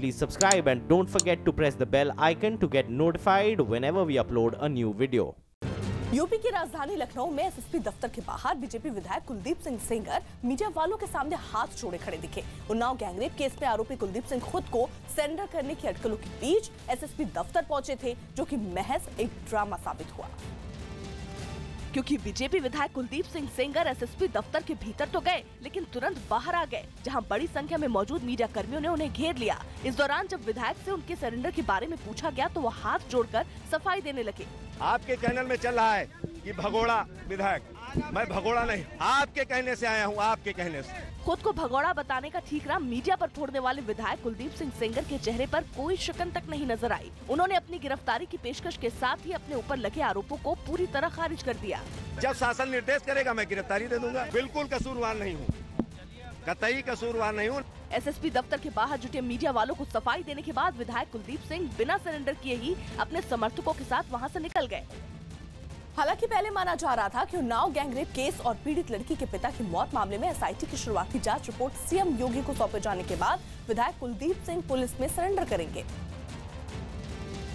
please subscribe and don't forget to press the bell icon to get notified whenever we upload a new video. UP की राजधानी लखनऊ में SSP दफ्तर के बाहर BJP विधायक Kuldeep Singh Sengar media वालों के सामने हाथ जोड़े खड़े दिखे। उन्नाव गैंगरेप केस में आरोपी कुलदीप सिंह खुद को सरेंडर करने की अटकलों के बीच एसएसपी दफ्तर पहुंचे थे, जो कि महज एक ड्रामा साबित हुआ, क्योंकि बीजेपी विधायक कुलदीप सिंह सेंगर एसएसपी दफ्तर के भीतर तो गए, लेकिन तुरंत बाहर आ गए, जहां बड़ी संख्या में मौजूद मीडिया कर्मियों ने उन्हें घेर लिया। इस दौरान जब विधायक से उनके सरेंडर के बारे में पूछा गया तो वो हाथ जोड़कर सफाई देने लगे। आपके कहने में चल रहा है कि भगोड़ा विधायक, मैं भगोड़ा नहीं, आपके कहने से आया हूँ, आपके कहने से। खुद को भगोड़ा बताने का ठीकरा मीडिया पर फोड़ने वाले विधायक कुलदीप सिंह सेंगर के चेहरे पर कोई शिकन तक नहीं नजर आई। उन्होंने अपनी गिरफ्तारी की पेशकश के साथ ही अपने ऊपर लगे आरोपों को पूरी तरह खारिज कर दिया। जब शासन निर्देश करेगा मैं गिरफ्तारी दे दूंगा। बिल्कुल कसूरवार नहीं हूँ, कतई कसूरवार नहीं हूँ। एसएसपी दफ्तर के बाहर जुटे मीडिया वालों को सफाई देने के बाद विधायक कुलदीप सिंह बिना सरेंडर किए ही अपने समर्थकों के साथ वहां से निकल गए। हालांकि पहले माना जा रहा था कि उन्नाव गैंगरेप केस और पीड़ित लड़की के पिता की मौत मामले में एसआईटी की शुरुआती जांच रिपोर्ट सीएम योगी को सौंपे जाने के बाद विधायक कुलदीप सिंह पुलिस में सरेंडर करेंगे,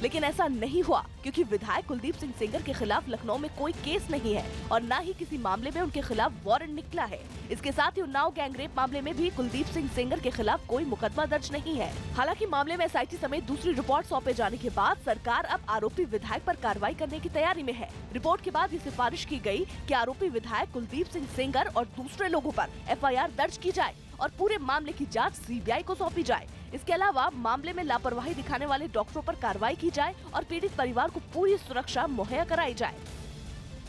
लेकिन ऐसा नहीं हुआ, क्योंकि विधायक कुलदीप सिंह सेंगर के खिलाफ लखनऊ में कोई केस नहीं है और न ही किसी मामले में उनके खिलाफ वारंट निकला है। इसके साथ ही उन्नाव गैंगरेप मामले में भी कुलदीप सिंह सेंगर के खिलाफ कोई मुकदमा दर्ज नहीं है। हालांकि मामले में एसआईटी समेत दूसरी रिपोर्ट सौंपे जाने के बाद सरकार अब आरोपी विधायक पर कार्रवाई करने की तैयारी में है। रिपोर्ट के बाद ये सिफारिश की गई कि आरोपी विधायक कुलदीप सिंह सेंगर और दूसरे लोगों पर एफआईआर दर्ज की जाए और पूरे मामले की जांच सीबीआई को सौंपी जाए। इसके अलावा मामले में लापरवाही दिखाने वाले डॉक्टरों पर कार्रवाई की जाए और पीड़ित परिवार को पूरी सुरक्षा मुहैया कराई जाए।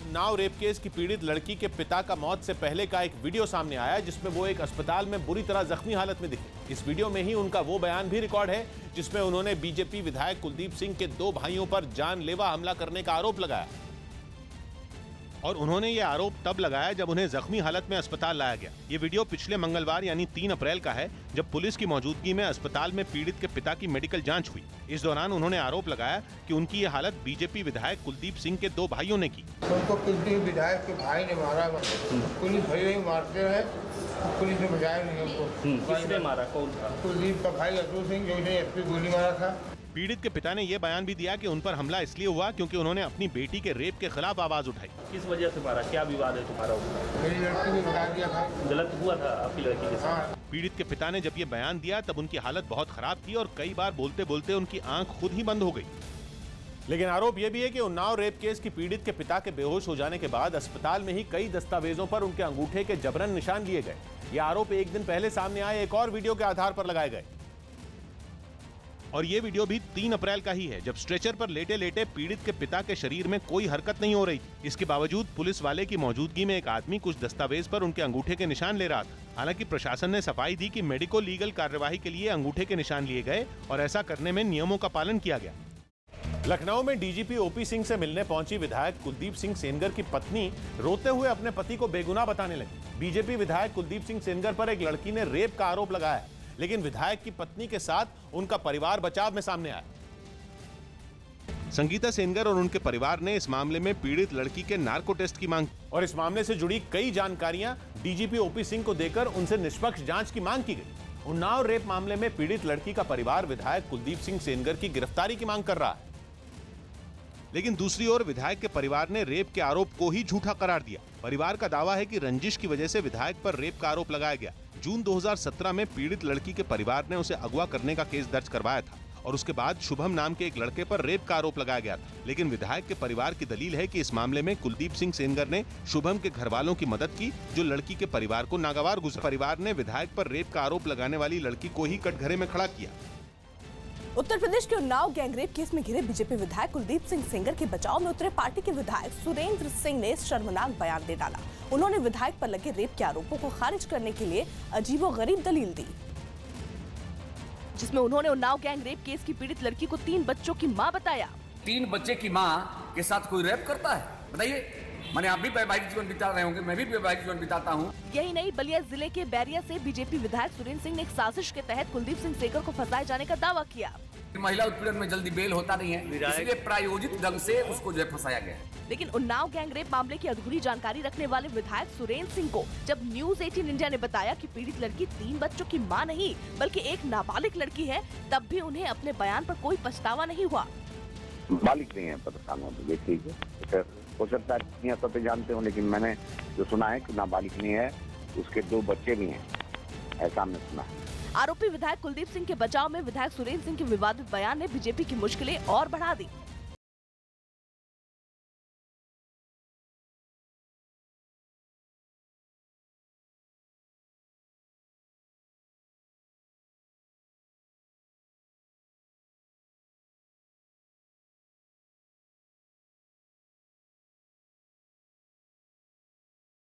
उन्नाव रेप केस की पीड़ित लड़की के पिता का मौत से पहले का एक वीडियो सामने आया, जिसमें वो एक अस्पताल में बुरी तरह जख्मी हालत में दिखे। इस वीडियो में ही उनका वो बयान भी रिकॉर्ड है जिसमें उन्होंने बीजेपी विधायक कुलदीप सिंह के 2 भाइयों पर जानलेवा हमला करने का आरोप लगाया। और उन्होंने ये आरोप तब लगाया जब उन्हें जख्मी हालत में अस्पताल लाया गया। ये वीडियो पिछले मंगलवार यानी 3 अप्रैल का है, जब पुलिस की मौजूदगी में अस्पताल में पीड़ित के पिता की मेडिकल जांच हुई। इस दौरान उन्होंने आरोप लगाया कि उनकी ये हालत बीजेपी विधायक कुलदीप सिंह के 2 भाइयों ने की। उनको कुलदीप विधायक के भाई ने मारा, पुलिस भैया ही मारते हैं, पुलिस ने बचाया नहीं उनको। किसने मारा? कौन था? कुलदीप का भाई अतुल सिंह, जो एसपी गोली मारा था। पीड़ित के पिता ने यह बयान भी दिया कि उन पर हमला इसलिए हुआ क्योंकि उन्होंने अपनी बेटी के रेप के खिलाफ आवाज उठाई। किस वजह से मारा? क्या विवाद है तुम्हारा? मेरी लड़की को बता दिया था। गलत हुआ था आपकी लड़की के साथ? पीड़ित के पिता ने जब ये बयान दिया तब उनकी हालत बहुत खराब थी और कई बार बोलते बोलते उनकी आंख खुद ही बंद हो गई। लेकिन आरोप यह भी है कि उन्नाव रेप केस की पीड़ित के पिता के बेहोश हो जाने के बाद अस्पताल में ही कई दस्तावेजों पर उनके अंगूठे के जबरन निशान लिए गए। ये आरोप एक दिन पहले सामने आए एक और वीडियो के आधार पर लगाए गए। और ये वीडियो भी 3 अप्रैल का ही है, जब स्ट्रेचर पर लेटे लेटे पीड़ित के पिता के शरीर में कोई हरकत नहीं हो रही थी। इसके बावजूद पुलिस वाले की मौजूदगी में एक आदमी कुछ दस्तावेज पर उनके अंगूठे के निशान ले रहा था। हालांकि प्रशासन ने सफाई दी कि मेडिको लीगल कार्यवाही के लिए अंगूठे के निशान लिए गए और ऐसा करने में नियमों का पालन किया गया। लखनऊ में डीजीपी ओपी सिंह से मिलने पहुंची विधायक कुलदीप सिंह सेंगर की पत्नी रोते हुए अपने पति को बेगुनाह बताने लगी। बीजेपी विधायक कुलदीप सिंह सेंगर पर एक लड़की ने रेप का आरोप लगाया, लेकिन विधायक की पत्नी के साथ उनका परिवार बचाव में सामने आया। संगीता सेंगर और उनके परिवार ने इस मामले में पीड़ित लड़की के नार्को टेस्ट की मांग और इस मामले से जुड़ी कई जानकारियां डीजीपी ओपी सिंह को देकर उनसे निष्पक्ष जांच की मांग की गई। उन्नाव रेप मामले में पीड़ित लड़की का परिवार विधायक कुलदीप सिंह सेंगर की गिरफ्तारी की मांग कर रहा है, लेकिन दूसरी ओर विधायक के परिवार ने रेप के आरोप को ही झूठा करार दिया। परिवार का दावा है कि रंजिश की वजह से विधायक पर रेप का आरोप लगाया गया। जून 2017 में पीड़ित लड़की के परिवार ने उसे अगवा करने का केस दर्ज करवाया था और उसके बाद शुभम नाम के एक लड़के पर रेप का आरोप लगाया गया था। लेकिन विधायक के परिवार की दलील है कि इस मामले में कुलदीप सिंह सेंगर ने शुभम के घर वालों की मदद की, जो लड़की के परिवार को नागवार गुजरा। परिवार ने विधायक पर रेप का आरोप लगाने वाली लड़की को ही कटघरे में खड़ा किया। उत्तर प्रदेश के उन्नाव गैंगरेप केस में घिरे बीजेपी विधायक कुलदीप सिंह सेंगर के बचाव में उतरे पार्टी के विधायक सुरेंद्र सिंह ने शर्मनाक बयान दे डाला। उन्होंने विधायक पर लगे रेप के आरोपों को खारिज करने के लिए अजीबोगरीब दलील दी, जिसमें उन्होंने उन्नाव गैंगरेप केस की पीड़ित लड़की को 3 बच्चों की मां बताया। 3 बच्चे की मां के साथ कोई रेप करता है? बताइए। मैंने आप भी वैवाहिक जीवन बिता रहे होंगे, मैं भी वैवाहिक जीवन बिताता हूँ। यही नहीं, बलिया जिले के बैरिया से बीजेपी विधायक सुरेंद्र सिंह ने एक साजिश के तहत कुलदीप सिंह सेंगर को फंसाए जाने का दावा किया। महिला उत्पीड़न में जल्दी बेल होता नहीं है, इसलिए प्रायोजित ढंग से उसको जो है फंसाया गया है। लेकिन उन्नाव गैंगरेप मामले की अधूरी जानकारी रखने वाले विधायक सुरेंद्र सिंह को जब न्यूज 18 इंडिया ने बताया कि पीड़ित लड़की 3 बच्चों की मां नहीं बल्कि एक नाबालिग लड़की है, तब भी उन्हें अपने बयान पर कोई पछतावा नहीं हुआ। बालिग नहीं है पता, देखिए हो सकता है सब जानते हो, लेकिन मैंने जो सुना है कि नाबालिग नहीं है, उसके 2 बच्चे भी हैं, ऐसा हमने सुना है। आरोपी विधायक कुलदीप सिंह के बचाव में विधायक सुरेंद्र सिंह के विवादित बयान ने बीजेपी की मुश्किलें और बढ़ा दी।